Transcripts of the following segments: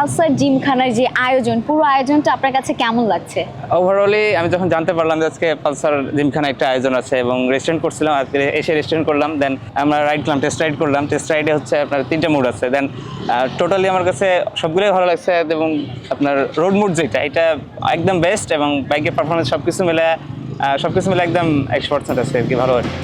Pulsar জিমখানার যে আয়োজন, পুরো আয়োজনটা আপনার কাছে কেমন লাগছে? ওভারঅলি আমি যখন জানতে পারলাম যে আজকে পালসার জিমখানা একটা আয়োজন আছে এবং রেস্টুরেন্ট করছিলাম, আজকে এসে রেস্টুরেন্ট করলাম, দেন আমরা রাইড করলাম, টেস্ট রাইড করলাম। টেস্ট রাইডে হচ্ছে আপনার 3টা মুড আছে, দেন টোটালি আমার কাছে সবগুলোই ভালো লাগছে। এবং আপনার রোড মুড যেটা, এটা একদম বেস্ট, এবং বাইকের পারফরমেন্স সবকিছু মিলে একদম 100% আছে আর কি, ভালো আর কি।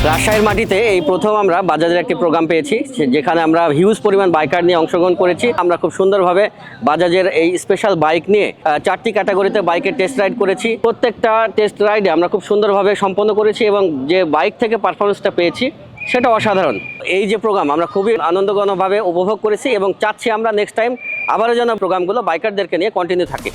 রাজশাহীর মাটিতে এই প্রথম আমরা বাজাজের একটি প্রোগ্রাম পেয়েছি, যেখানে আমরা হিউজ পরিমাণ বাইকার নিয়ে অংশগ্রহণ করেছি। আমরা খুব সুন্দরভাবে বাজাজের এই স্পেশাল বাইক নিয়ে 4টি ক্যাটাগরিতে বাইকের টেস্ট রাইড করেছি। প্রত্যেকটা টেস্ট রাইডে আমরা খুব সুন্দরভাবে সম্পন্ন করেছি এবং যে বাইক থেকে পারফরমেন্সটা পেয়েছি সেটা অসাধারণ। এই যে প্রোগ্রাম আমরা খুবই আনন্দঘনভাবে উপভোগ করেছি এবং চাচ্ছি আমরা নেক্সট টাইম আবারও যেন প্রোগ্রামগুলো বাইকারদেরকে নিয়ে কন্টিনিউ থাকে।